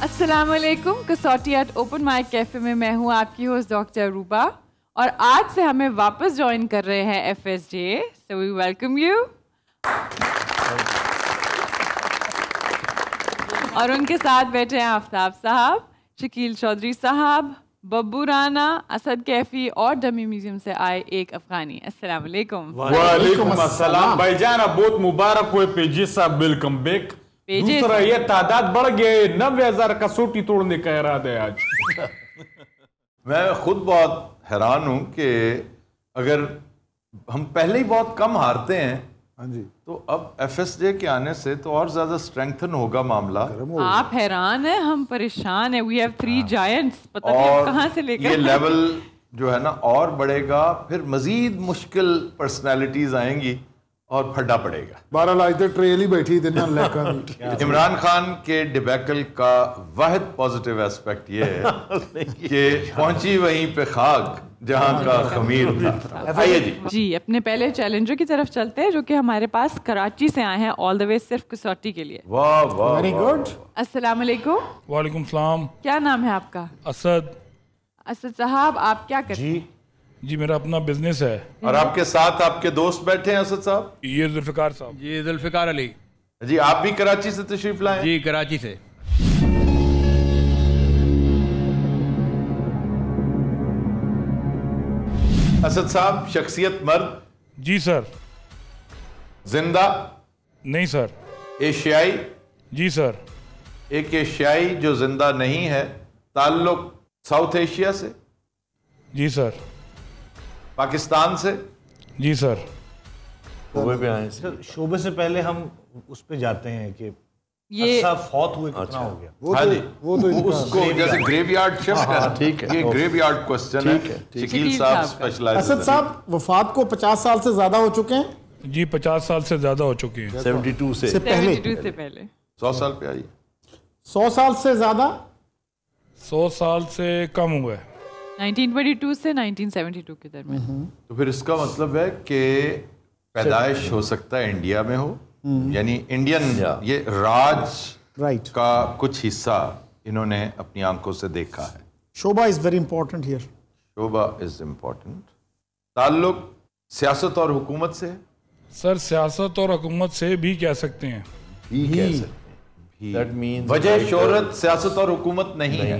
अस्सलाम वालेकुम। कसौटी एट ओपन माइक कैफे में मैं हूँ आपकी होस्ट डॉक्टर रूबा और आज से हमें वापस ज्वाइन कर रहे हैं FSJ, so we welcome you. और उनके साथ बैठे हैं आफ्ताब साहब, शकील चौधरी साहब, बब्बू राना, असद कैफी और डमी म्यूजियम से आए एक अफगानी। अस्सलाम वालेकुम। वालेकुम अस्सलाम भाईजान, बहुत मुबारक हुए पेजी साहब, वेलकम बैक। दूसरा ये तादाद बढ़ गए, 90,000 कसौटी तोड़ने का इरादा है आज। मैं खुद बहुत हैरान हूं कि अगर हम पहले ही बहुत कम हारते हैं, हाँ जी, तो अब FSJ के आने से तो और ज्यादा स्ट्रेंथन होगा मामला। आप हैरान हैं, हम परेशान हैं। वी हैव 3 जायंट्स, पता नहीं अब कहां से लेकर ये लेवल जो है ना और बढ़ेगा, फिर मजीद मुश्किल पर्सनालिटीज आएंगी और फड्डा पड़ेगा। 12 लाख तो ट्रेल ही बैठी थी ना। इमरान खान के डिबैकल का वाहिद पॉजिटिव एस्पेक्ट ये है कि पहुंची वहीं पे खाक जहां का खमीर था। आइए जी अपने पहले चैलेंजर की तरफ चलते हैं, जो कि हमारे पास कराची से आए हैं ऑल द वे सिर्फ कसौटी के लिए। वाह वाह, वेरी गुड। अस्सलाम वालेकुम। वालेकुम सलाम। क्या नाम है आपका? असद। असद साहब, आप क्या करते हैं? जी मेरा अपना बिजनेस है। और आपके साथ आपके दोस्त बैठे हैं असद साहब? ये जुल्फिकार साहब। जी जुल्फिकार अली जी। आप भी कराची से तशरीफ लाए? जी कराची से। असद साहब शख्सियत मर्द? जी सर। जिंदा? नहीं सर। एशियाई? जी सर। एक एशियाई जो जिंदा नहीं है, ताल्लुक साउथ एशिया से? जी सर। पाकिस्तान से? जी सर। शोबे पे आए सर। शोबे से पहले हम उस पे जाते हैं कि ये अच्छा फौत हुए कितना हो गया। वो तो उसको जैसे ग्रेवयार्ड शिफ्ट है। ठीक है, ये ग्रेवयार्ड क्वेश्चन है। शकील साहब स्पेशलाइज। असद साहब वफात को 50 साल से ज्यादा हो चुके हैं? जी 50 साल से ज्यादा हो चुकी है। 72 से 72 से पहले 100 साल पे आई। 100 साल से ज्यादा? 100 साल से कम हुआ है। 1922 से 1972 के दरमियान। तो फिर इसका मतलब है कि पैदाइश हो सकता है इंडिया में हो, यानी इंडियन ये राज का कुछ हिस्सा इन्होंने अपनी आंखों से देखा है। शोभा इज वेरी इंपॉर्टेंट हियर। शोभा इज इम्पोर्टेंट। ताल्लुक सियासत और हुकूमत से? सर सियासत और हुकूमत से भी कह सकते हैं। भी कह सकते हैं। वजह शोहरत सियासत और हुकूमत नहीं है।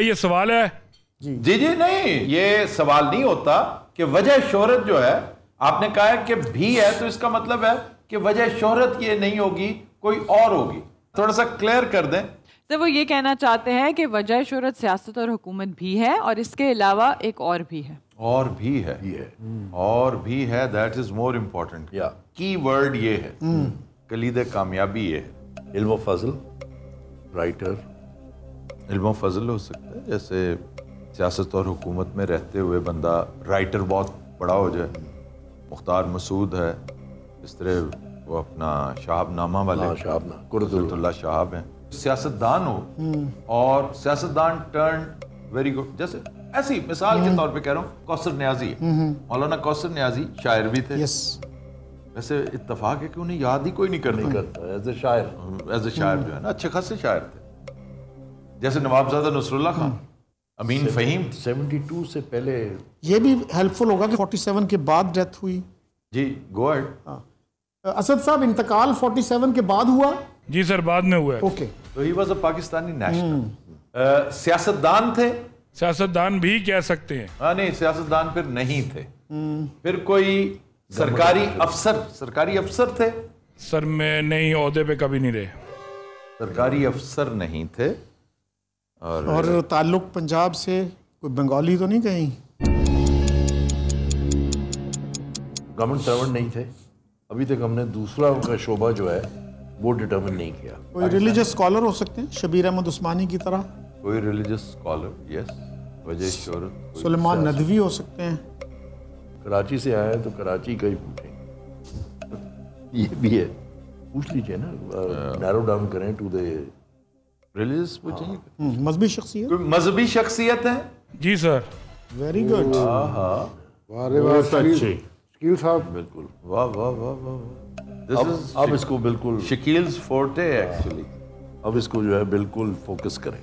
ये सवाल है? जी जी नहीं, ये सवाल नहीं होता कि वजह शोहरत जो है, आपने कहा है कि भी है, तो इसका मतलब है कि वजह शोहरत ये नहीं होगी, कोई और होगी। थोड़ा सा क्लियर कर दें। तो वो ये कहना चाहते हैं कि वजह शोहरत सियासत और हुकूमत भी है और इसके अलावा एक और भी है। और भी है, और भी है, दैट इज मोर इम्पोर्टेंट। की वर्ड ये है, कलीद कामयाबी ये है। इल्म फजल, राइटर। इल्म फजल हो सकता है, जैसे सियासत और हुकूमत में रहते हुए बंदा राइटर बहुत बड़ा हो जाए। मुख्तार मसूद है, इस तरह वो अपना शहाबनामा वाले कुर्रतुल्लाह शहाब हैं। सियासतदान हो और सियासतदान टर्न वेरी गुड, जैसे ऐसी मिसाल के तौर पे कह रहा हूँ, कौसर न्याजी है। मौलाना कौसर न्याजी शायर भी थे। वैसे इत्तफाक है कि उन्हें याद ही कोई नहीं करता एज ए शायर जो है ना, अच्छे खासे शायर थे। जैसे नवाबजादा नसरुल्लाह खान, अमीन फहीम। 72 से पहले। ये भी हेल्पफुल होगा कि 47 के बाद डेथ हुई। जी गो अहेड। असद साहब इंतकाल 47 के बाद हुआ? जी सर बाद में हुआ है। ओके। तो he was a Pakistani national. सियासतदान थे? सियासतदान भी कह सकते हैं। हाँ नहीं, सियासतदान फिर नहीं थे। फिर कोई सरकारी अफसर थे? सर मैं नहीं, ओहदे पे कभी नहीं रहे। सरकारी अफसर नहीं थे। और ताल्लुक पंजाब से? कोई बंगाली तो नहीं कहीं? गवर्नमेंट सर्वेंट नहीं थे। अभी तक हमने दूसरा उनका शोभा जो है वो डिटर्मिन नहीं किया। कोई रिलीजियस स्कॉलर हो सकते हैं, शबीर अहमद उस्मानी की तरह? कोई रिलीजियस स्कॉलर, यस। वजह शोहरत सुलेमान नदवी हो सकते हैं। कराची से आए हैं तो कराची का ही पूछें। ये भी है, पूछ लीजिए ना, नैरो डाउन करें टू द रिलीजियस पूछेंगे। मजहबी शख्सियत? मजहबी शख्सियत है? जी सर। Very good. शकील साहब बिल्कुल, वाह वाह वाह वाह। अब इसको बिल्कुल शकील्स फोर्टे एक्चुअली। अब इसको जो है बिल्कुल फोकस करें।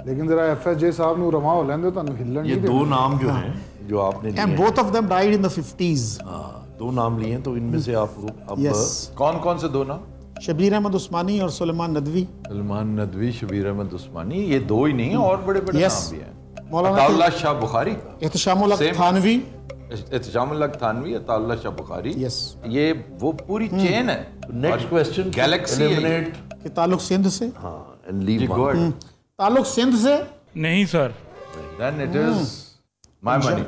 लेकिन जरा FSJ साहब ਨੂੰ ਰਮਾ ਹੋ ਲੈਂਦੇ ਤੁਹਾਨੂੰ ਹਿੱਲਣ ये दो नाम जो हैं जो आपने लिए And both of them died in the 50s. हाँ, दो नाम लिए हैं, तो इनमें से आप अब Yes. कौन कौन से दो नाम? शबीर अहमद उस्मानी और सुलेमान नदवी. सलमान नदवी, शबीर अहमद उस्मानी, ये दो ही नहीं है, और बड़े बड़े Yes. नाम भी हैं। मौलाना अताउल्लाह शाह बुखारी, एहतशामुल हक Same. थानवी. एहतशामुल हक थानवी, अताउल्लाह शाह बुखारी। Yes. ये वो पूरी चेन है। नेक्स्ट क्वेश्चन गैलेक्सी एलिमिनेट के ताल्लुक सिंध से. हाँ एंड लीव गुड। ताल्लुक सिंध से. नहीं sir, then it is my money.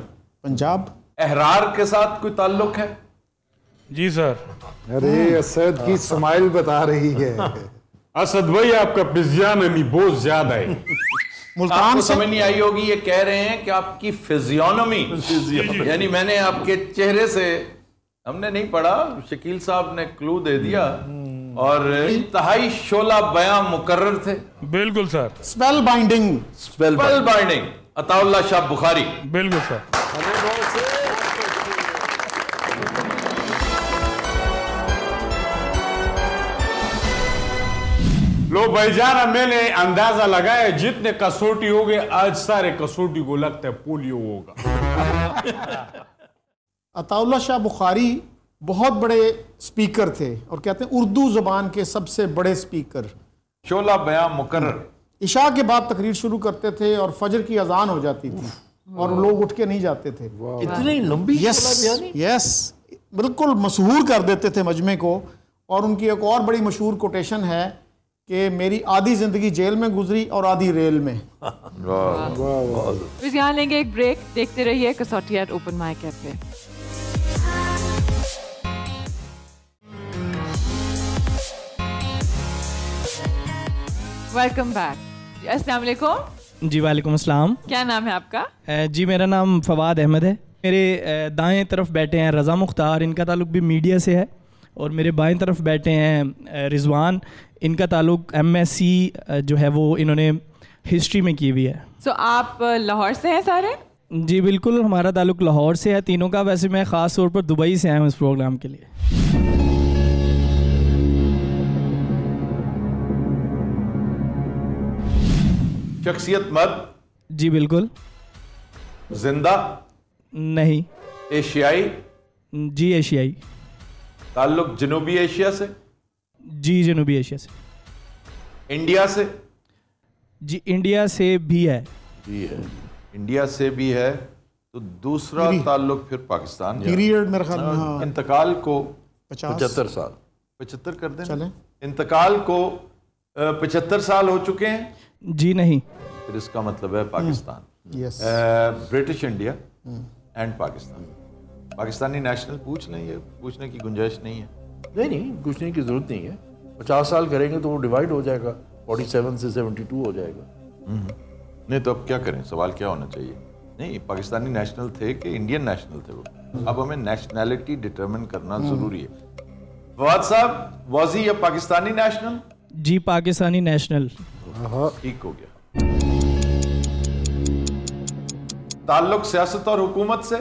Punjab. Ahrar के साथ कोई ताल्लुक है? जी सर। अरे असद की स्माइल बता रही है। असद भाई आपका फिजियोनॉमी बहुत ज्यादा है। मुल्तान आपको से. समझ नहीं आई होगी, ये कह रहे हैं कि आपकी फिजियोनॉमी, यानी मैंने आपके चेहरे से, हमने नहीं पढ़ा, शकील साहब ने क्लू दे दिया, और इंतहाई शोला बयां मुकर्रर थे। बिल्कुल sir, spellbinding. Spellbinding, Ataullah Shah Bukhari. बिल्कुल सर। लो भाईजान, मैंने अंदाजा लगाया जितने कसौटी हो गए आज सारे कसौटी को लगता है पोलियो होगा। अताउल्लाह शाह बुखारी बहुत बड़े स्पीकर थे और कहते हैं उर्दू ज़बान के सबसे बड़े स्पीकर। शोला बयां मुकर्रर। इशा के बाद तकरीर शुरू करते थे और फजर की अजान हो जाती थी और लोग उठ के नहीं जाते थे। इतनी लंबी यस, बिल्कुल मशहूर कर देते थे मजमे को। और उनकी एक और बड़ी मशहूर कोटेशन है कि मेरी आधी जिंदगी जेल में गुजरी और आधी रेल में। फिर यहाँ लेंगे एक ब्रेक, देखते रहिए Kasauti at open mike cafe. Welcome back. अस्सलाम वालेकुम। जी वालेकुम अस्सलाम। क्या नाम है आपका? जी मेरा नाम फवाद अहमद है। मेरे दाएं तरफ बैठे हैं रज़ा मुख्तार, इनका ताल्लुक भी मीडिया से है। और मेरे बाएं तरफ बैठे हैं रिजवान, इनका ताल्लुक MSc जो है वो इन्होंने हिस्ट्री में की हुई है। सो आप लाहौर से हैं सारे? जी बिल्कुल, हमारा ताल्लुक लाहौर से है तीनों का। वैसे मैं ख़ास तौर पर दुबई से आया हूँ इस प्रोग्राम के लिए। शख्सियत मर्द? जी बिल्कुल। जिंदा? नहीं। एशियाई? जी एशियाई। ताल्लुक जनूबी एशिया से? जी जनूबी एशिया से। इंडिया से? जी इंडिया से भी है। भी है, इंडिया से भी है। तो दूसरा ताल्लुक फिर पाकिस्तान। पीरियड मेरे ख्याल में इंतकाल को 75 साल 75 कर दें। चलें। इंतकाल को 75 साल हो चुके हैं? जी नहीं। फिर इसका मतलब है Pakistan. Yes. British India and Pakistan. Pakistani national पूछ लें, ये पूछने की गुंजाइश नहीं है। नहीं, पूछने की जरूरत नहीं है। 50 साल करेंगे तो वो डिवाइड हो जाएगा, 47 से 72 हो जाएगा। नहीं तो अब क्या करें, सवाल क्या होना चाहिए? नहीं, पाकिस्तानी नेशनल थे कि इंडियन नेशनल थे वो? अब हमें नेशनैलिटी डिटरमिन करना जरूरी है। फवाद साहब, was he a Pakistani national? जी पाकिस्तानी नेशनल। ठीक हो गया। ताल्लुक सियासत और हुकूमत से?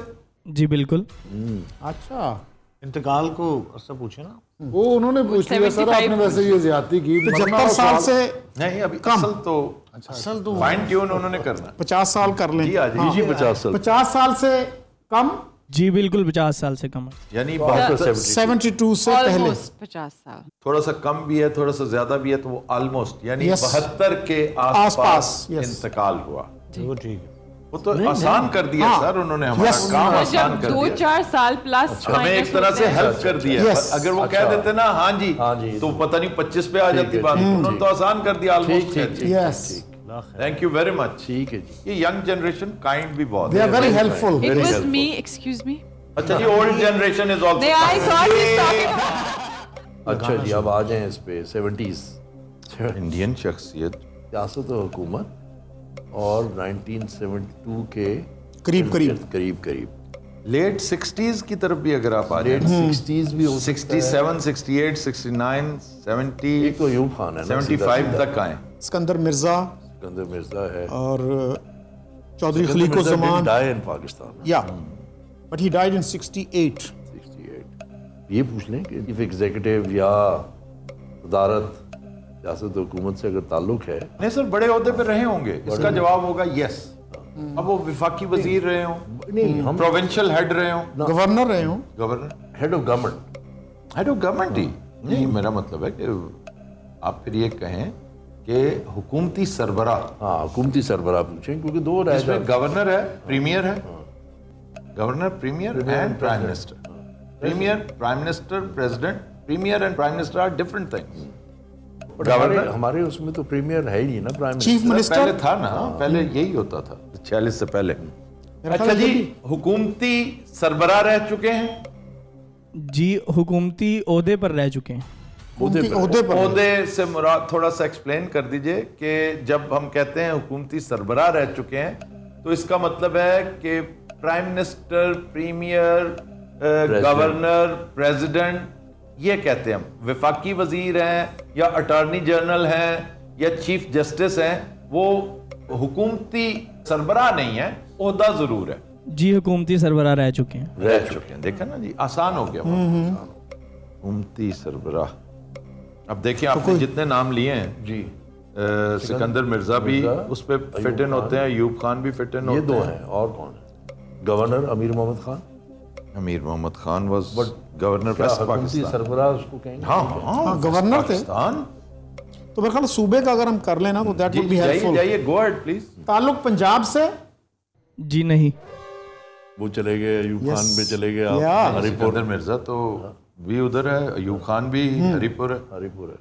जी बिल्कुल। अच्छा, इंतकाल को ऐसा पूछे ना, वो उन्होंने पूछ लिया सर, आपने वैसे ये ज्यादती की। 75 साल से नहीं, अभी असल तो फाइन ट्यून उन्होंने करना। 50 साल कर लें। जी आ जाइए। 50 साल से कम? जी बिल्कुल 50 साल से कम। यानी 72 से पहले 50 साल। थोड़ा सा कम भी है, थोड़ा सा ज्यादा भी है, तो वो ऑलमोस्ट यानी Yes. 72 के आसपास Yes. इंतकाल हुआ। वो ठीक है। वो तो आसान कर दिया सर उन्होंने, हमारा काम आसान जब कर दिया। 2-4 साल प्लस हमें एक तरह से हेल्प कर दिया। Yes. अगर वो कह देते ना हाँ जी तो पता नहीं 25 पे आ जाती बात। उन्होंने तो आसान कर दिया almost. Yes. Thank you very much. ठीक है जी। ये यंग जनरेशन काइंड भी बहुत they are very helpful. It was me, excuse me. अच्छा जी, ओल्ड जनरेशन इज आल्सो। नहीं, I thought he's talking. अच्छा जी, अब आ जाएं इस पे 70s। इंडियन शख्सियत, सियासत और हुकूमत, और 1972 के करीब लेट 60s की तरफ भी अगर आप आ रहे लेट 60s भी हो 67, 68, 69, 70, एक तो यूब खान है ना, 75 तक आए। सिकंदर मिर्जा सिकंदर मिर्जा है और चौधरी खलीकुज़्ज़मान डाई इन पाकिस्तान। या बट ही डाइड इन 68। ये पूछ लें कि चीफ एग्जीक्यूटिव या सदारत सियासत हुकूमत से अगर ताल्लुक है। नहीं सर, बड़े ओहदे पे रहे होंगे, इसका जवाब होगा यस। अब वो विफाकी वजीर रहे हो, नहीं हम प्रोविंशियल हेड रहे हो, गवर्नर रहे हो, governor, head of government, head of government ही नहीं। मेरा मतलब है कि आप फिर ये कहें कि हुकूमती सरबराह। हाँ, हुकूमती सरबराह पूछें, क्योंकि दो रह इसमें गवर्नर है, प्रीमियर है, governor, premier and prime minister. Premier, prime minister, president, premier and prime minister are different things. Governor हमारे उसमें तो प्रीमियर है ही नहीं ना, प्राइम चीफ मिनिस्टर पहले था ना, पहले यही होता था 46 से पहले। अच्छा जी, हुकूमती सरबराह रह चुके हैं जी, हुकूमती ओहदे पर रह चुके हैं। ओहदे से मुराद थोड़ा सा एक्सप्लेन कर दीजिए कि जब हम कहते हैं हुकूमती सरबराह रह चुके हैं तो इसका मतलब है कि prime minister, premier, governor, president, ये कहते हैं हम। विफाकी वजीर हैं या अटॉर्नी जनरल हैं या चीफ जस्टिस हैं, वो हुकूमती सरबराह नहीं है, ओहदा जरूर है। जी, हुकूमती सरबराह रह चुके हैं। रह चुके हैं, देखा ना जी, आसान हो गया। हुकूमती सरबराह। अब देखिए आपने जितने नाम लिए हैं जी, सिकंदर मिर्जा भी उस पे फिट इन होते हैं, अयूब खान भी फिट इन ये होते दो हैं। हैं। और कौन है? गवर्नर अमीर Mohammad Khan. Amir Mohammad Khan was governor West Pakistan. सरबराह उसको कहेंगे। हाँ, गवर्नर थे। पाकिस्तान। तो मेरे ख्याल सूबे का अगर हम कर लेना तो दैट वुड बी हेल्पफुल। जाइए, गो अहेड प्लीज। ताल्लुक पंजाब से? जी नहीं। वो चले गए, अयूब खान भी चले गए, सिकंदर मिर्जा तो भी उधर है, अयूब खान भी हरिपुर है। हरिपुर है।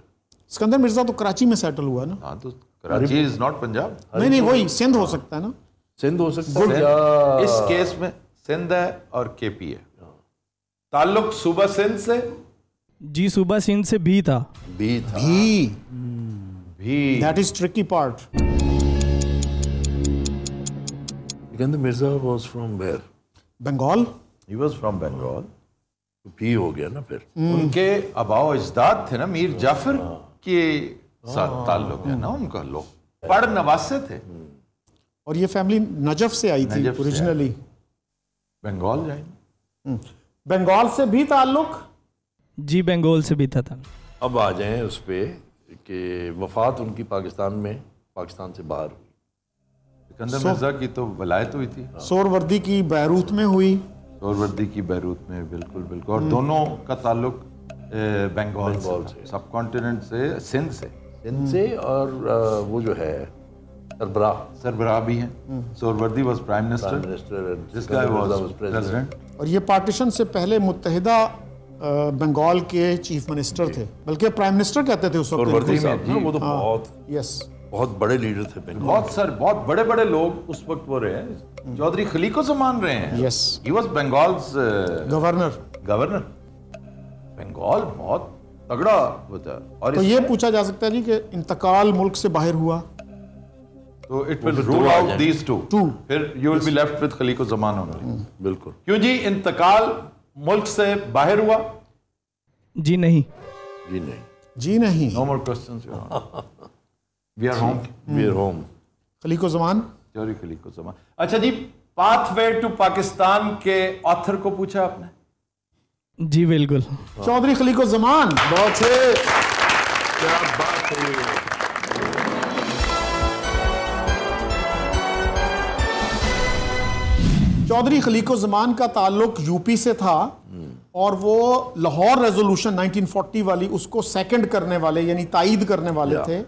सिकंदर मिर्जा तो कराची में सेटल हुआ ना? हाँ, तो कराची इज नॉट पंजाब। नहीं, वही सिंध हो सकता है ना? सिंध हो सकता है। इस केस में सिंध है और केपी है। ताल्लुक सूबा सिंध से? जी, सूबा सिंध से भी था। भी था। भी that is tricky part. Sikandar Mirza was from where? Bengal. He was from Bengal. भी हो गया ना फिर। उनके अबाओ अजदाद थे ना, मीर जाफर के साथ ताल्लुक है ना उनका। लोग पढ़ नवासे थे और ये फैमिली नजफ से आई थी ओरिजिनली। बंगाल जाएंगे। बंगाल से भी ताल्लुक? जी, बंगाल से भी था। अब आ जाएं उस पे कि वफात उनकी पाकिस्तान से बाहर हुई। सिकंदर मिर्जा की तो वलायत हुई थी। सोरवर्दी की बैरूत में हुई। सोरवर्दी की बैरूत में, बिल्कुल बिल्कुल। और दोनों का ताल्लुक बंगाल से, सब कॉन्टिनेंट से, सिंध से। और वो जो है सरबराह भी हैं। Suhrawardy was prime minister, this guy was president. और ये पार्टीशन से पहले मुत्तहिदा बंगाल के चीफ मिनिस्टर थे, बल्कि प्राइम मिनिस्टर कहते थे उस वक्त। सोरवर्दी में वो तो बहुत बड़े लीडर थे। बहुत बड़े बड़े लोग उस वक्त वो रहे हैं। चौधरी खलीको ज़मान रहे हैं। Yes, he was Bengal's governor. Bengal बहुत तगड़ा होता है। और तो ये पूछा जा सकता है जी कि इंतकाल मुल्क से बाहर हुआ तो it will rule out these two, फिर you will be left with Khaliquzzaman only. बिल्कुल। क्यों जी, इंतकाल मुल्क से बाहर हुआ? जी नहीं। जी नहीं। No more questions. We are home. Khaliquzzaman, Chaudhry Khaliquzzaman. अच्छा जी, पाथवे टू पाकिस्तान के ऑथर को पूछा आपने? जी बिल्कुल, चौधरी खलीको ज़मान। बहुत है, क्या बात है। चौधरी खलीको ज़मान का ताल्लुक यूपी से था और वो लाहौर रेजोल्यूशन 1940 वाली उसको सेकंड करने वाले यानी तायीद करने वाले थे।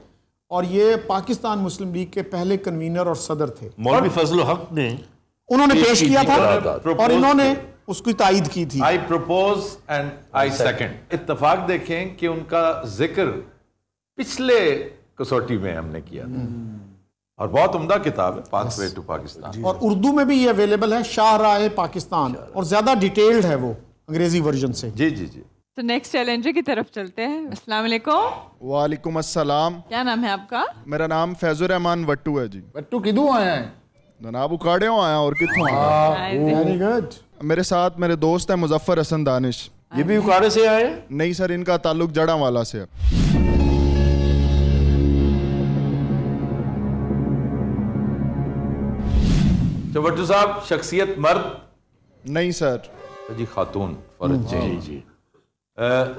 और ये पाकिस्तान मुस्लिम लीग के पहले कन्वीनर और सदर थे। मौलवी फजल हक ने उन्होंने पेश किया था और इन्होंने उसकी तायीद की थी। I propose and I second. इत्तेफाक देखें कि उनका जिक्र पिछले कसौटी में हमने किया था और बहुत उम्दा किताब है पाथवे टू पाकिस्तान। और उर्दू में भी ये अवेलेबल है, शाहराह पाकिस्तान, और ज्यादा डिटेल्ड है वो अंग्रेजी वर्जन से। जी जी जी। तो नेक्स्ट चैलेंजर की तरफ चलते हैं। अस्सलाम वालेकुम। वालेकुम अस्सलाम। क्या नाम है आपका? मेरा नाम फैजुर रहमान वट्टू है जी। वट्टू किदू आया है? जनाब उकाड़े आया और कितों आया। Very good. मेरे साथ मेरे दोस्त है मुजफ्फर हसन दानिश। ये भी उकाड़े से आए? नहीं सर, इनका ताल्लुक जड़ांवाला से है। तो वट्टू साहब शख्सियत मर्द? नहीं सर। जी खातून फर्ज। जी जी।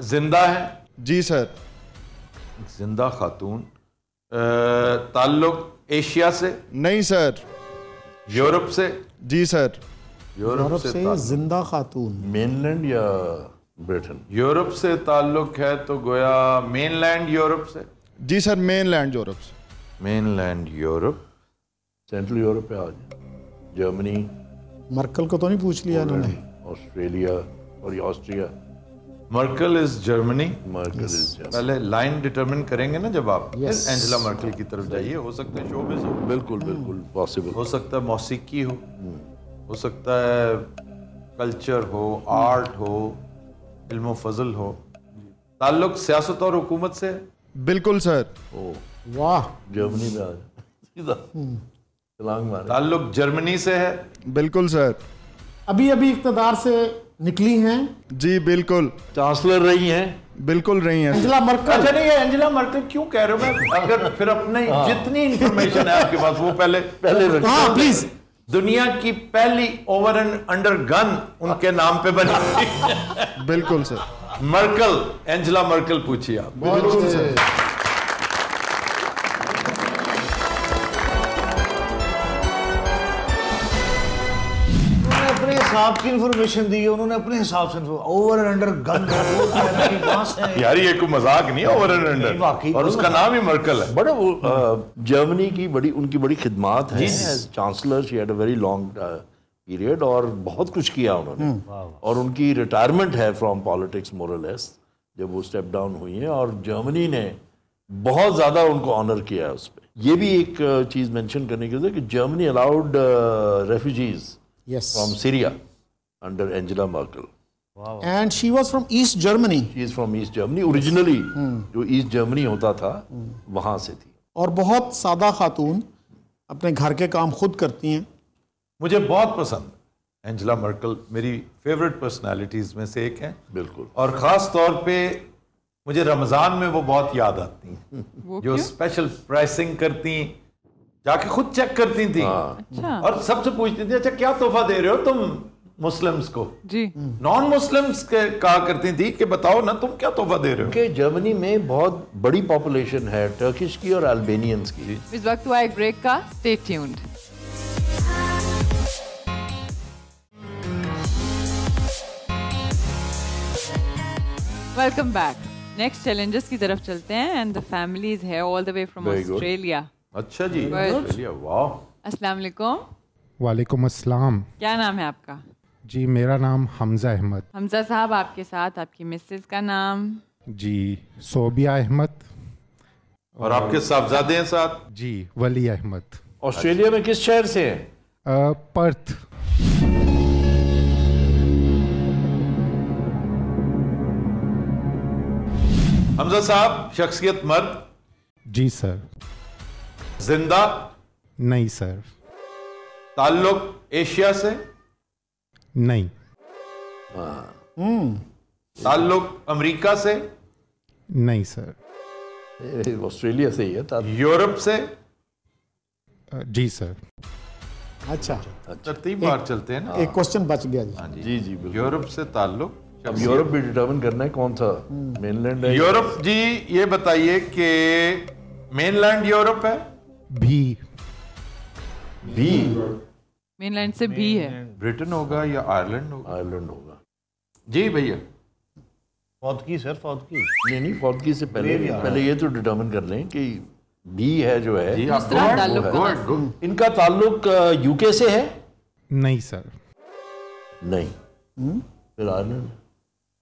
जिंदा है? जी सर। जिंदा खातून, ताल्लुक एशिया से? नहीं सर। यूरोप से? जी सर। यूरोप से जिंदा खातून। मेनलैंड या ब्रिटेन? यूरोप से ताल्लुक है तो गोया मेनलैंड यूरोप से? जी सर, मेनलैंड यूरोप से। Mainland Europe. सेंट्रल यूरोप पे आ जाए, जर्मनी। मर्कल को तो नहीं पूछ लिया इन्होंने? ऑस्ट्रेलिया और Austria. Merkel is Germany. Merkel is पहले लाइन डिटरमिन करेंगे ना जब आप, फिर एंजेला मर्कल की तरफ जाइए। हो सकता है शोबिज़ हो, बिल्कुल बिल्कुल पॉसिबल। हो सकता है मौसीकी हो सकता है कल्चर हो, आर्ट हो, इल्म फजल हो। ताल्लुक सियासत और हुकूमत से? बिल्कुल सर। वाह, जर्मनी में आ जाए सीधा छलांग मारे। ताल्लुक जर्मनी से है? बिल्कुल सर। अभी अभी इक़्तिदार से निकली हैं? जी बिल्कुल। चांसलर रही हैं? बिल्कुल रही हैं। Angela Merkel. अच्छा नहीं, एंजेला मर्कल क्यों कह रहे हो? मैं अगर फिर अपने जितनी इंफॉर्मेशन है आपके पास वो पहले हाँ प्लीज। दुनिया की पहली ओवर एंड अंडर गन उनके नाम पे बनी। बिल्कुल सर। मर्कल, एंजेला मर्कल पूछिए आप। बिल्कुल सर। अपने हिसाब की इंफॉर्मेशन दी है उन्होंने, अपने हिसाब से। ओवर एंड अंडर गन यार ये कोई मजाक नहीं है, ओवर एंड अंडर, और उसका नाम ही मर्कल है। बड़ा वो जर्मनी की उनकी बड़ी खिदमात है as chancellor. She had a very long period और बहुत कुछ किया उन्होंने। और उनकी रिटायरमेंट है फ्रॉम पॉलिटिक्स मोर और लेस, जब वो स्टेप डाउन हुई है। और जर्मनी ने बहुत ज़्यादा उनको ऑनर किया है उस पर। ये भी एक चीज़ मेंशन करने की जरूरत है कि Germany allowed refugees from Syria under Angela Merkel. And she was from east Germany. She is from east Germany. Originally जो ईस्ट जर्मनी होता था वहाँ से थी। और बहुत सादा खातून, अपने घर के काम खुद करती हैं। मुझे बहुत पसंद एंजेला मर्कल, मेरी फेवरेट पर्सनालिटीज में से एक है। बिल्कुल। और ख़ास तौर पे मुझे रमज़ान में वो बहुत याद आती हैं, जो स्पेशल प्राइसिंग करती, जाके खुद चेक करती थी। अच्छा। और सबसे पूछती थी अच्छा क्या तोहफा दे रहे हो तुम मुस्लिम्स को? जी। नॉन मुस्लिम्स के कहा करती थी कि बताओ ना तुम क्या तोहफा दे रहे हो। कि जर्मनी में बहुत बड़ी पॉपुलेशन है टर्किश की और अल्बेनियंस की। इस वक्त हुआ एक ब्रेक का, stay tuned. Welcome back. Next challenges की तरफ चलते हैं and the family is here all the way from Australia. अच्छा जी, ऑस्ट्रेलिया, वाह। अस्सलाम वालेकुम। वालेकुम अस्सलाम। क्या नाम है आपका? जी मेरा नाम हमजा अहमद। हमजा साहब, आपके साथ आपकी मिसेस का नाम? जी सोबिया अहमद। और आपके साहबजादे हैं साथ? जी वली अहमद। ऑस्ट्रेलिया में किस शहर से हैं? पर्थ। हमजा साहब शख्सियत मर्द? जी सर। जिंदा? नहीं सर। ताल्लुक एशिया से? नहीं। ताल्लुक अमेरिका से? नहीं सर। ऑस्ट्रेलिया से ही है। यूरोप से? जी सर। अच्छा, तरतीब बार चलते हैं ना। एक क्वेश्चन बच गया जी। हाँ जी जी जी बिल्कुल। यूरोप से ताल्लुक। अब यूरोप भी डिटरमिन करना है कौन सा मेनलैंड है। यूरोप जी ये बताइए कि मेनलैंड यूरोप है? भी। मेनलैंड से भी है। ब्रिटेन होगा या आयरलैंड होगा? आयरलैंड होगा। जी भैया। फौत की सर, फौत की नहीं फौत की से पहले ये तो डिटरमिन कर लें कि बी है जो है जी आप दूसरा ताल्लुक कहाँ से? इनका ताल्लुक यूके से है? नहीं सर। नहीं। फिर आयरलैंड?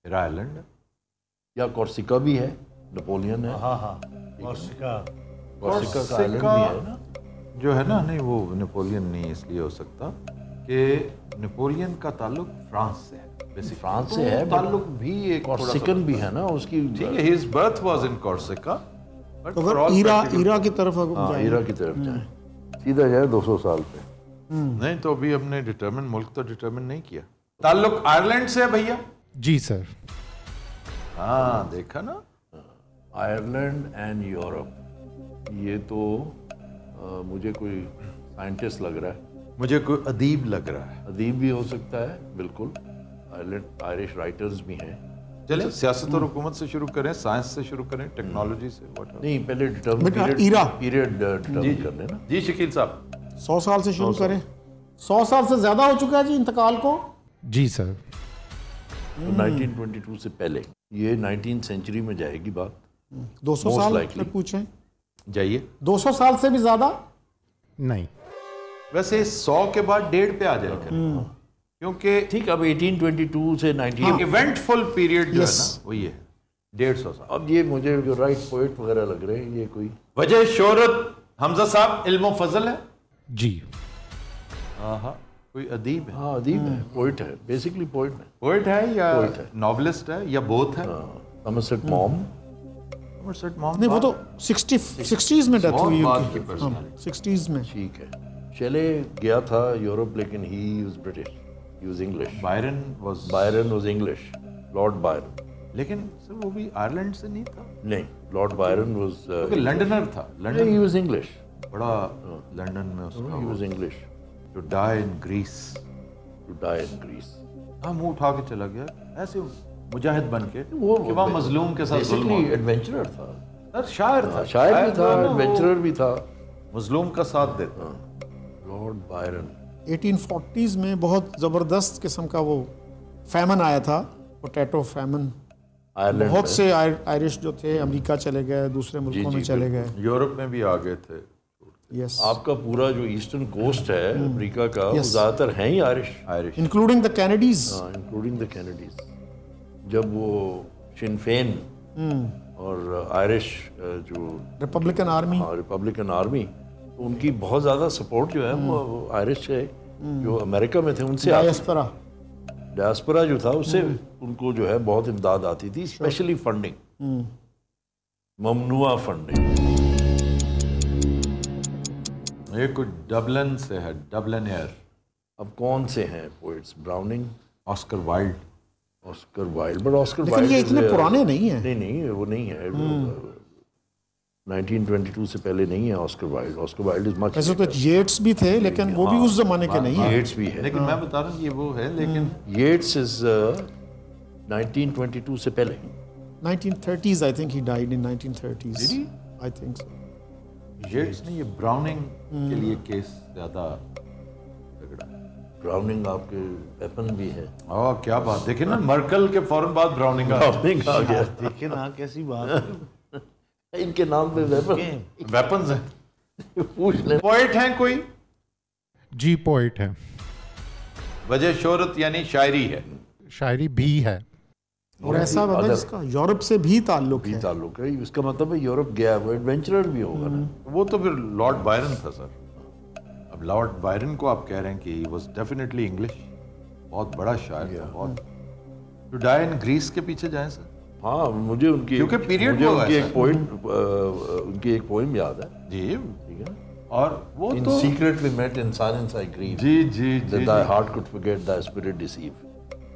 फिर आयरलैंड या कॉर्सिका भी है, नेपोलियन है। हाँ हाँ कॉर्सिका का आइलैंड भी है ना जो है ना। नहीं वो नेपोलियन नहीं इसलिए हो सकता कि नेपोलियन का ताल्लुक फ्रांस से है। फ्रांस से है, ताल्लुक भी एक कॉर्सिकन भी है ना उसकी। ठीक है, his birth was in Corsica. तो अगर ईरा की तरफ ईरा की तरफ जाए, सीधा जाए 200 साल पे। नहीं तो अभी हमने डिटरमिन मुल्क तो डिटरमिन नहीं किया। ताल्लुक आयरलैंड से है भैया? जी सर। हाँ देखा ना। आयरलैंड एंड यूरोप, ये तो मुझे कोई साइंटिस्ट लग रहा है। मुझे कोई अदीब लग रहा है। अदीब भी हो सकता है बिल्कुल। आयरिश राइटर्स भी हैं। चलिए सियासत और हुकूमत से शुरू करें, साइंस से शुरू करें, टेक्नोलॉजी से, नहीं पहले पीरियड डिटर्मिन करने ना। जी शकील साहब 100 साल से शुरू करें। 100 साल से ज्यादा हो चुका है जी इंतकाल को। जी सर। तो 1922 से पहले, ये 19th सेंचुरी में जाएगी बात। 200 साल तक पूछें, जाइए 200 साल से भी ज्यादा नहीं। वैसे 100 के बाद 1.5 पे आ जाएगा, क्योंकि ठीक अब 1822 से 19 इवेंटफुल पीरियड जो है ना वो ये 150 साल। अब ये मुझे जो राइट पोइट वगैरह लग रहे हैं, ये कोई वजह शोहरत हमजा साहब इल्म फजल है जी। हाँ कोई अदीब है? हाँ अदीब है, पोइट है, बेसिकली पोइट है। पोइट है या नॉवलिस्ट है या बोथ है? समरसेट मॉम नहीं, वो तो 60s में डेथ हुई उनकी। 60s में। ठीक है, चले गया था यूरोप, लेकिन he was British, he was English. Byron was English, Lord Byron. लेकिन सर वो भी आयरलैंड से नहीं था? नहीं, लॉर्ड बायरन वाज लंडनर था। London, he was English. बड़ा लंदन में उसका he was English. To die in Greece, हाँ मुंह उठा के चला गया ऐसे मुजाहिद बन के, वो वहाँ मजलूम के साथ एडवेंचरर था सर, शायर था, शायर भी था, एडवेंचरर भी था, मजलूम का साथ देता। लॉर्ड बायरन 1840s में बहुत जबरदस्त किस्म का वो फैमन आया था, पोटैटो फैमन। बहुत से आयरिश जो थे अमेरिका चले गए, दूसरे मुल्कों में चले गए, यूरोप में भी आ गए थे। आपका पूरा जो ईस्टर्न कोस्ट है अमेरिका का, वो ज्यादातर हैं ही Irish, including the Kennedys. Including the Kennedys. जब वो शिन फेन और आयरिश जो रिपब्लिकन आर्मी, उनकी बहुत ज़्यादा सपोर्ट जो है वो आयरिश है जो अमेरिका में थे उनसे। डायस्पोरा जो था उससे उनको जो है बहुत इमदाद आती थी, स्पेशली फंडिंग, ममनुआ फंडिंग। ये कुछ डबलिन से है, डबलिन एयर। अब कौन से हैं poets? Browning, Oscar Wilde. But Oscar Wilde ये इतने पुराने नहीं है। नहीं वो नहीं है, 1922 से पहले नहीं है Oscar Wilde. Oscar Wilde is much. ऐसे तो येट्स भी थे, लेकिन वो भी उस जमाने के नहीं है। येट्स भी है, लेकिन मैं बता रहा हूँ ये वो है, लेकिन येट्स इज 1922 से पहले। 1930s, I think he died in 1930s. Did he? I think so. येट्स ने ये ब्राउनिंग के लिए केस ज्यादा तगड़ा। ब्राउनिंग आपके वेपन भी है। क्या बात, देखिए ना, मर्कल के फौरन बाद ब्राउनिंग आ गया। देखिए ना कैसी बात इनके नाम पे वेपन्स हैं। पूछ ले। पोइट हैं कोई? जी पोइट है। वजह शोहरत यानी शायरी है? शायरी भी है, और ऐसा बंदा जिसका यूरोप से भी ताल्लुक है। इसका मतलब है यूरोप गया, वो एडवेंचरर भी होगा ना। वो तो फिर लॉर्ड बायरन था सर। अब लॉर्ड बायरन को आप कह रहे हैं कि ही वाज डेफिनेटली इंग्लिश, बहुत बड़ा शायर था, बहुत। टू डाई इन ग्रीस के पीछे जाएं सर। हाँ, मुझे उनकी क्योंकि पीरियड उनकी एक पोइम याद है जी, ठीक है। और वो इन तो secret we met in silence I grieve, जी जी जी, that thy heart could forget, thy spirit deceive.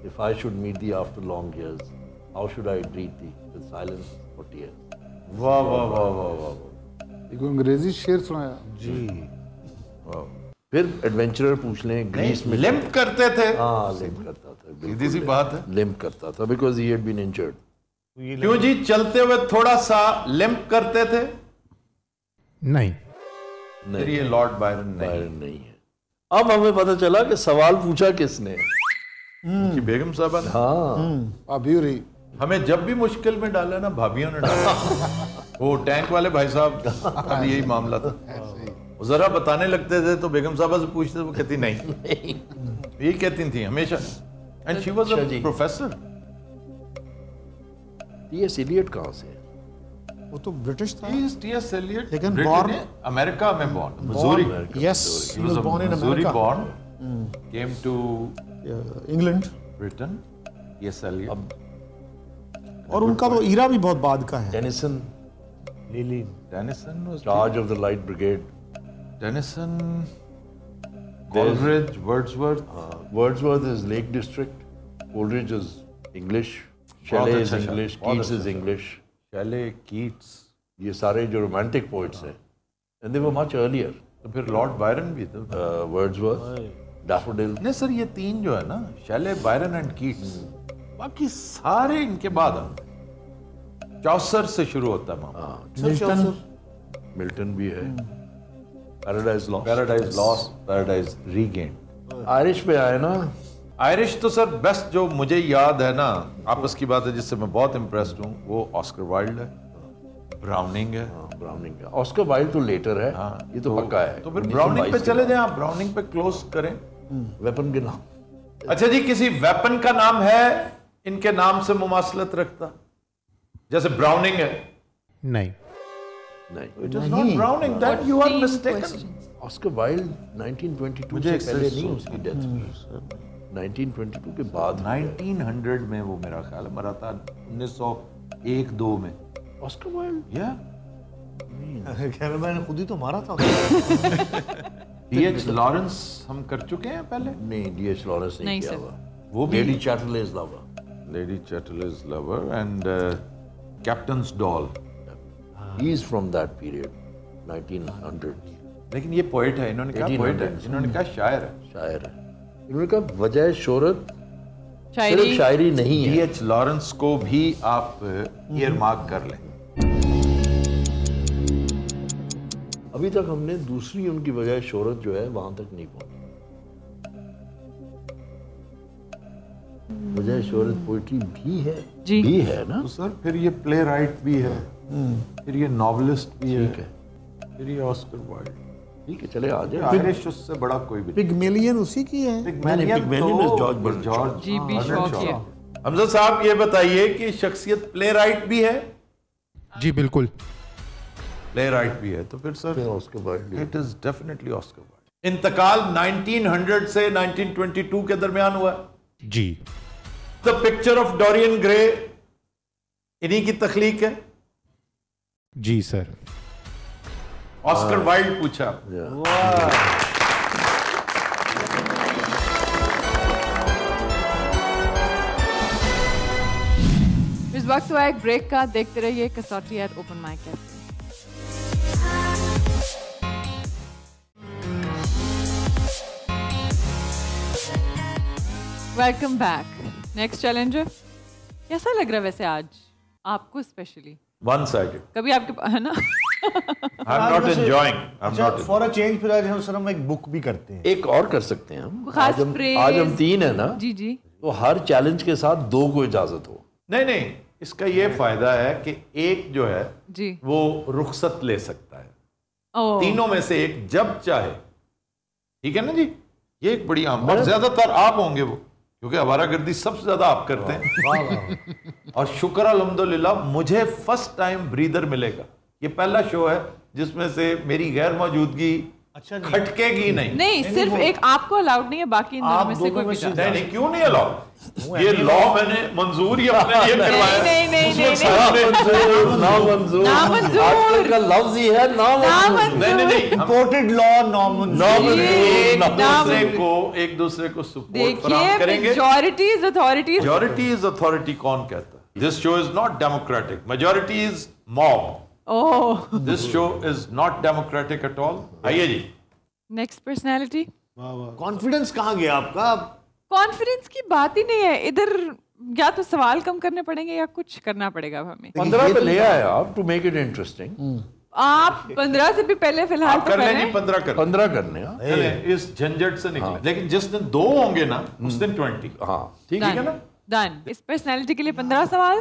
If I should meet thee after long years, how should I treat thee with silence or tears? वाह वाह वाह वाह वाह। एक अंग्रेजी शेर सुनाया जी। फिर एडवेंचरर पूछ लें, ग्रीस में लिम्प करते थे। हाँ, लिम्प करता था, सीधी सी बात है, लिम्प करता था, because he had been injured. क्यों जी, चलते हुए थोड़ा सा लिम्प करते थे? नहीं, ये लॉर्ड बायरन नहीं है। अब हमें पता चला कि सवाल पूछा किसने, कि बेगम साहबा ने। हाँ, अभी रही। हमें जब भी मुश्किल में डाला ना, भाभियों ने डाला। वो टैंक वाले भाई साहब का भी यही मामला था। वो जरा बताने लगते थे तो बेगम साहबा से पूछते, वो कहती नहीं, यही कहती थी हमेशा। And she was a professor. T S. Eliot कहाँ से है? वो तो ब्रिटिश था। टी.एस. एलियट, लेकिन बॉर्न अमेरिका में, born Missouri. Yes, he was born in America, born, came to England, Britain. T S. Eliot. और उनका तो ईरा भी बहुत बाद का है। Tennyson, Tennyson was charge of the light brigade. Tennyson, Coleridge, Wordsworth is lake district, Coleridge is English, Shelley is English, Keats is English. Shelley, Keats, ये सारे जो रोमांटिक पोइट्स हैं, and they were much earlier. तो फिर Lord Byron भी थे, Wordsworth, daffodil. नहीं sir, ये तीन जो है ना, शैले, बायरन एंड कीट्स, बाकी सारे इनके बाद आते हैं। चौसर से शुरू होता है मामला। मिल्टन भी है, paradise lost, paradise lost, paradise regained. Irish पे आए ना, आयरिश तो सर बेस्ट जो मुझे याद है ना, आपस की बात है जिससे मैं बहुत इम्प्रेस्ड हूँ, वो ऑस्कर वाइल्ड है, ब्राउनिंग है। ब्राउनिंग का, ऑस्कर वाइल्ड तो लेटर है। हाँ, ये तो पक्का है। तो फिर ब्राउनिंग पे चले जाएं आप, ब्राउनिंग पे क्लोज करें। वेपन के नाम, अच्छा जी, किसी वेपन का नाम है इनके नाम से मुमासलत रखता, जैसे ब्राउनिंग है? नहीं, नहीं, it is not Browning, that you are mistaken. Oscar Wilde 1922 से पहले नहीं उसकी डेथ हुई, 1922 के बाद 1900 में वो मेरा ख्याल है मरा था, 1901-2 में। ऑस्कर वाइल्ड, या मैंने खुद ही तो मारा था। डीएच लॉरेंस हम कर चुके हैं पहले? नहीं, डीएच लॉरेंस नहीं किया हुआ। वो भी lady Chatterley's lover, lady Chatterley's lover and captain's doll, he is from that period 1900। लेकिन ये पोएट है, इन्होंने कहा पोएट है, इन्होंने कहा शायर है। शायर है, इन्होंने कहा वजह शोहरत शायरी, सिर्फ शायरी नहीं है। डीएच लॉरेंस को भी आप ईयर मार्क कर लें। अभी तक हमने दूसरी उनकी वजह शोहरत जो है वहां तक नहीं पहुंची। वजह शोहरत पोइट्री भी है जी, भी है ना। तो सर फिर ये प्ले राइट भी है, फिर ये नॉवेलिस्ट भी है, फिर ये ऑस्कर वाइल्ड। ठीक है, चले आ जाए। आयरिश उससे बड़ा कोई भी। पिग्मेलियन उसी की है। Pygmalion George G be shock है। हमजा साहब ये बताइए कि शख्सियत प्ले राइट भी है? जी बिल्कुल, प्ले राइट भी है, तो फिर sir Oscar Wilde it is definitely Oscar Wilde. इंतकाल 1900 से 1922 के दरमियान हुआ है। जी the picture of Dorian Gray इन्हीं की तख्लीक है। जी सर। ऑस्कर वाइल्ड पूछा। इस वक्त हुआ एक ब्रेक का, देखते रहिए Kasauti at open mike cafe. Welcome back. Next challenger, कैसा लग रहा है वैसे आज आपको स्पेशली? वन साइडेड कभी आपके है ना? I am not enjoying, I am not for a change. फिर आज हम सर हम एक बुक भी करते हैं। एक और कर सकते हैं हम। खास आज हम 3 है ना जी जी, तो हर चैलेंज के साथ 2 को इजाजत हो। नहीं, इसका ये फायदा है कि एक जो है जी वो रुखसत ले सकता है, ओह तीनों में से एक जब चाहे। ठीक है ना जी, ये एक बड़ी आम, और ज्यादातर आप होंगे वो, क्योंकि आवारागर्दी सबसे ज्यादा आप करते हैं। और शुक्र अल्हम्दुलिल्लाह मुझे फर्स्ट टाइम ब्रीदर मिलेगा। ये पहला शो है जिसमें से मेरी गैर मौजूदगी खटकेगी नहीं। सिर्फ एक आपको अलाउड नहीं है, बाकी इन दोनों में से कोई भी जा सकता है। नहीं, क्यों नहीं अलाउड? ये लॉ मैंने मंजूर ही अपने लिए करवाया। नामंजूर आजकल का लफ्ज ही है नामंजूर। नहीं, इंपोर्टेड लॉ नामंजूर। एक दूसरे को सपोर्ट फराहम देखिए, करेंगे। Majority is authority. Majority is authority कौन कहता है? This show is not democratic, majority is mob. Oh, this show is not democratic at all. आइए जी, नेक्स्ट पर्सनालिटी। कॉन्फिडेंस कहाँ गया आपका? कॉन्फिडेंस की बात ही नहीं है इधर। या तो सवाल कम करने पड़ेंगे या कुछ करना पड़ेगा हमें। 15 पे ले आए आप टू मेक इट इंटरेस्टिंग। आप 15 से भी पहले फिलहाल आप तो कर लें करें। जी, 15 करने। चलें, इस झंझट से निकले। लेकिन जिस दिन 2 होंगे ना उस दिन 20। हाँ ठीक है ना? डन। इस पर्सनालिटी के लिए 15 सवाल।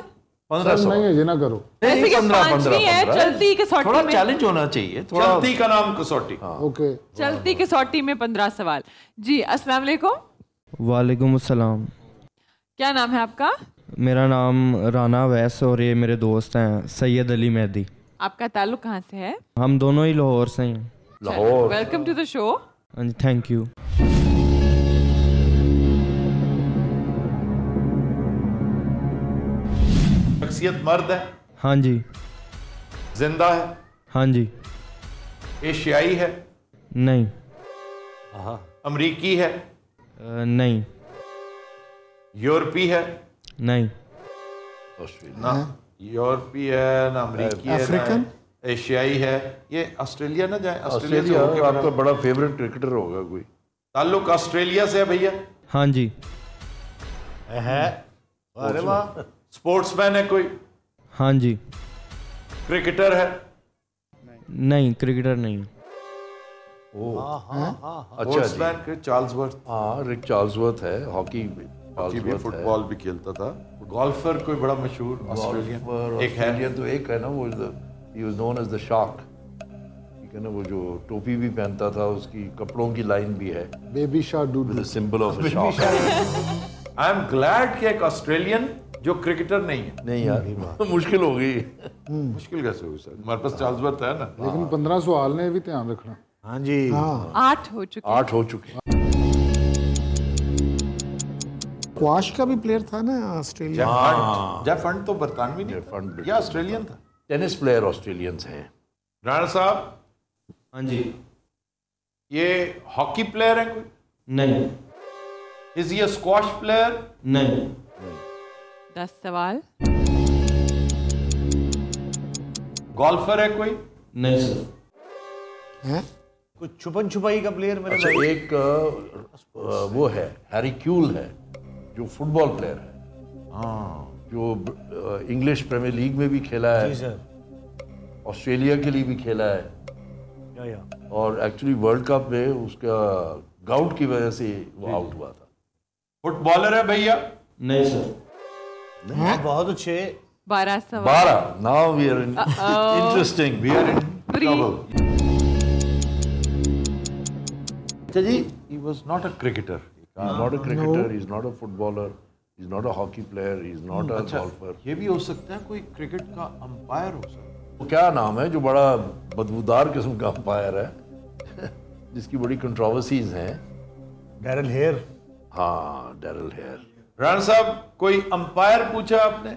15 नहीं है, ये ना करो। ऐसे कि 5वीं है, चलती कसौटी थोड़ा में। चैलेंज होना चाहिए। थोड़ा चलती का नाम कसौटी। ओके, चलती कसौटी में 15 सवाल। जी अस्सलाम वालेकुम। वालेकुम अस्सलाम। क्या नाम है आपका? मेरा नाम राना वैस और ये मेरे दोस्त हैं सैयद अली मेहदी। आपका ताल्लुक कहाँ से है? हम दोनों ही लाहौर से हैं। Lahore. Welcome to the show. हाँ जी, थैंक यू। शख्सियत मर्द है? हाँ जी। जिंदा है? हाँ जी। एशियाई है? नहीं। अमरीकी है? नहीं। यूरोपी है? नहीं। ना यूरोपी है ना अमरीकी है, अफ्रीकन? एशियाई है। ये ऑस्ट्रेलिया ना जाए? ऑस्ट्रेलिया आपका बड़ा फेवरेट क्रिकेटर होगा कोई? ताल्लुक ऑस्ट्रेलिया से है भैया? हाँ जी। है अरे वाह। स्पोर्ट्समैन है कोई? हाँ जी। क्रिकेटर है? नहीं, क्रिकेटर नहीं। अच्छा जी। चार्ल्सवर्थ। हाँ, रिक चार्ल्सवर्थ है, हॉकी भी, फुटबॉल भी खेलता था। गोल्फर कोई बड़ा मशहूर ऑस्ट्रेलियन एक है, तो एक है ना वो, he was known as the shark, ठीक है ना, वो जो टोपी भी पहनता था, उसकी कपड़ों की लाइन भी है, baby shark doo doo, with the symbol of a shark. I am glad कि एक ऑस्ट्रेलियन जो क्रिकेटर नहीं है। नहीं यार, मुश्किल हो गई। मुश्किल कैसे होगी सर, हमारे पास चार्ल्सवर्थ है ना। लेकिन 15 सवाल ने भी ध्यान रखना। हाँ जी। 8 हो चुके। 8 हो चुके। क्वाश का भी प्लेयर था ना ऑस्ट्रेलिया। जेफ हंट तो बरतानवी नहीं, या ऑस्ट्रेलियन था। टेनिस प्लेयर ऑस्ट्रेलियंस हैं। राणा साहब। हाँ जी। ये हॉकी प्लेयर है कोई? नहीं। इज ये स्क्वॉश प्लेयर? नहीं। 10 सवाल। गोल्फर है कोई? नहीं सर। हैं? कुछ छुपन छुपाई का प्लेयर मेरे अच्छा, भाई। एक वो है, हैरी क्यूल है, जो फुटबॉल प्लेयर है, जो इंग्लिश प्रीमियर लीग में भी खेला है, जी सर। ऑस्ट्रेलिया के लिए भी खेला है, या। और एक्चुअली वर्ल्ड कप में उसका गाउट की वजह से वो आउट हुआ था। फुटबॉलर है भैया? नहीं सर। बहुत अच्छे। 12 सवाल। 12। Now we are interesting, we are in trouble. अच्छा जी, he was not a cricketer. Not a cricketer, he's not a footballer, he's not a hockey player, he's not a golfer. ये भी हो सकता है कोई क्रिकेट का अंपायर हो सकता है। वो क्या नाम है जो बड़ा बदबूदार किस्म का अंपायर है जिसकी बड़ी कंट्रोवर्सीज हैं? Darrell Hair. हाँ, डैरल हेयर। राणा साहब, कोई अंपायर पूछा आपने?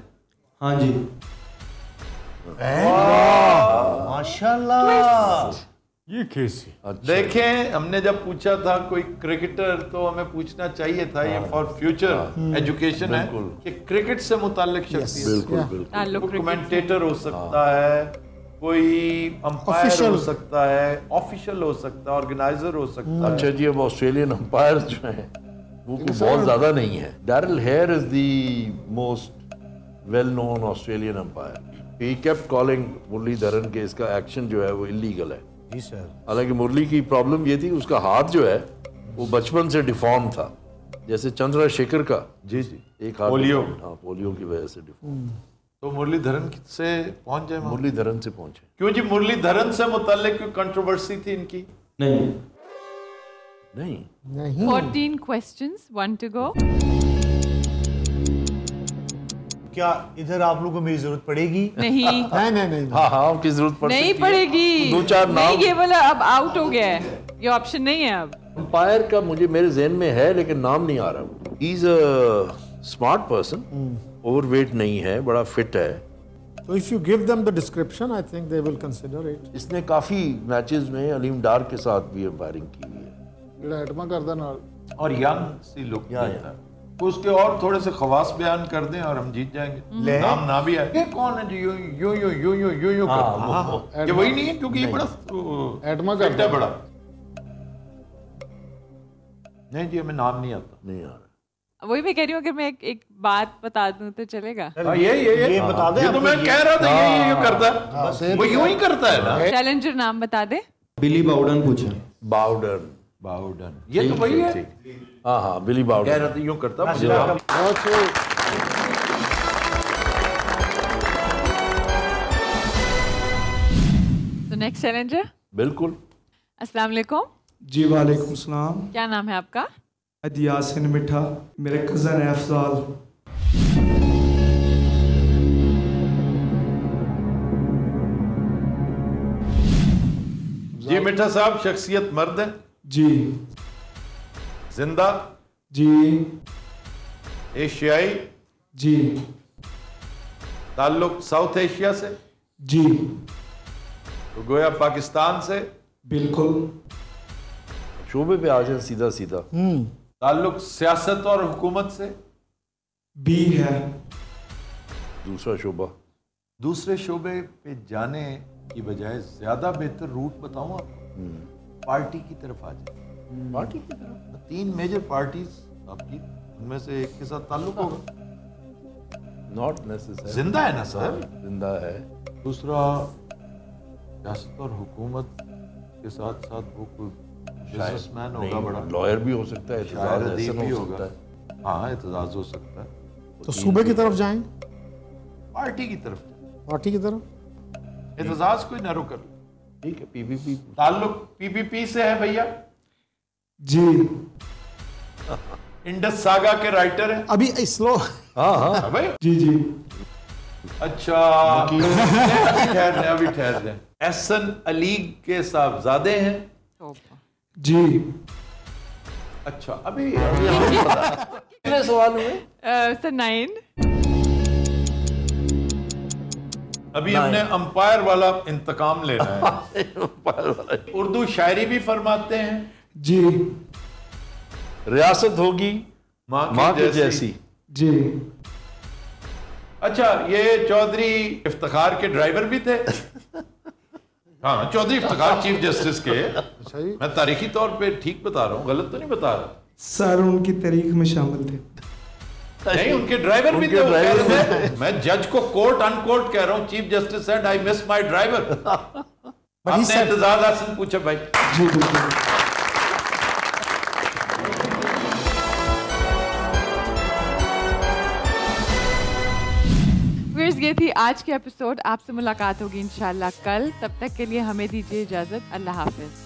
हाँ जी। माशाल्लाह। ये कैसे? देखें, हमने जब पूछा था कोई क्रिकेटर, तो हमें पूछना चाहिए था, ये फॉर फ्यूचर एजुकेशन है कि क्रिकेट से मुताल्लिक शख्सियत। बिल्कुल बिल्कुल। कोई कमेंटेटर हो सकता है, कोई अंपायर हो सकता है, ऑफिशियल हो सकता है, ऑर्गेनाइजर हो सकता है। अच्छा जी, अब ऑस्ट्रेलियन अंपायर जो हैं वो कुछ बहुत ज्यादा नहीं है। Darrell Hair is the most well known Australian umpire. He kept calling Muralitharan के इसका एक्शन जो है वो इलीगल है। जी सर। हालांकि मुरली की प्रॉब्लम ये थी, उसका हाथ जो है वो बचपन से डिफॉर्म था, जैसे चंद्रशेखर का। जी जी। एक हाथ पोलियो। हाँ, पोलियो की वजह से डिफॉर्म। तो मुरलीधरन से पहुंच जाए। मुरलीधरन से पहुंचे। क्यों जी, मुरलीधरन से मुताल्लिक कोई कंट्रोवर्सी थी इनकी? नहीं। नहीं। 14 questions, 1 to go. क्या इधर आप लोगों को मेरी जरूरत पड़ेगी? नहीं। नहीं। हाँ, आपकी जरूरत पड़ नहीं सकती है। पड़ेगी। 2-4 नाम। नहीं, ये वाला अब आउट हो गया है, ये ऑप्शन नहीं है अब। अंपायर का मुझे मेरे ज़हन में है, लेकिन नाम नहीं आ रहा। He is a smart person, overweight नहीं है, बड़ा फिट है। So if you give them the description, I think they will consider it. इसने काफी मैचेस में अलीम डार के साथ भी अंपायरिंग की हुई है। ਜਿਹੜਾ ਐਟਮਾ ਕਰਦਾ ਨਾਲ और यंग सी लुक देता है। उसके और थोड़े से खवास बयान कर दें और हम जीत जाएंगे। नाम ना भी आए। ये कौन है जी? यूं करता है। ये वही नहीं है, क्योंकि ये बड़ा ਐਟਮਾ फिट ਕਰਦਾ है बड़ा। नहीं जी, हमें नाम नहीं आता। नहीं आ रहा। वही मैं कह रही हूँ, अगर मैं एक बात बता दूं तो चलेगा? ये बता दे। ये तो मैं कह रहा था, ये करता है, वो यूं ही करता है ना। चैलेंजर नाम बता दे। बिली बाउडन पूछे। बाउडन। ये तो वही है। हाँ, बिली बाउडन। कह रहा था यूं करता। तो नेक्स्ट चैलेंजर। बिल्कुल। अस्सलाम वालेकुम। जी वालेकुम सलाम। क्या नाम है आपका? यासिन मिठा, मेरे कज़न है अफजाल। जी मिठा साहब, शख्सियत मर्द है? जी। जिंदा? जी। एशियाई? जी। ताल्लुक साउथ एशिया से? जी। तो गोया पाकिस्तान से? बिल्कुल। शोबे पे आ जाए सीधा सीधा। ताल्लुक सियासत और हुकूमत से? बी है। दूसरा शोबा। दूसरे शोबे पे जाने की बजाय ज्यादा बेहतर रूट बताऊं आपको? पार्टी की तरफ आ जाए। पार्टी की तरफ 3 मेजर पार्टीज आपकी, उनमें से एक के साथ ताल्लुक होगा। Not necessary. जिंदा है ना सर? जिंदा है। दूसरा, सियासत और हुकूमत के साथ साथ वो कोई बिजनेसमैन होगा, बड़ा लॉयर भी हो सकता है, शायर एहतजाज अदीब भी हो होगा। सकता है। हाँ, एहतजाज हो सकता है। तो सूबे की तरफ जाएं, पार्टी की तरफ, पार्टी की तरफ। एहतजाज कोई ना रोकर। ठीक है, पीपीपी ताल्लुक पीपीपी से है भैया? जी। इंडस सागा के राइटर हैं अभी स्लो। हाँ भाई। जी जी। अच्छा, अभी ठहर रहे। एहसन अली के साहबजादे हैं? जी। अच्छा, अभी कितने सवाल हुए? सर 9। अभी हमने अंपायर वाला इंतकाम लेना है। उर्दू शायरी भी फरमाते हैं? जी। रियासत होगी माँ के जैसी। जी। अच्छा, ये चौधरी इफ्तिखार के ड्राइवर भी थे? हाँ, चौधरी इफ्तिखार चीफ जस्टिस के। मैं तारीखी तौर पे ठीक बता रहा हूँ, गलत तो नहीं बता रहा? सर उनकी तारीख में शामिल थे। नहीं, उनके ड्राइवर भी थे। वो कह रहे थे, मैं जज को कोर्ट अनकोर्ट कह रहा हूँ, chief justice said I miss my driver. आपने इंतजार हसन पूछा भाई। जी बिल्कुल। ये थी आज की एपिसोड। आपसे मुलाकात होगी इंशाल्लाह कल। तब तक के लिए हमें दीजिए इजाजत। अल्लाह हाफिज।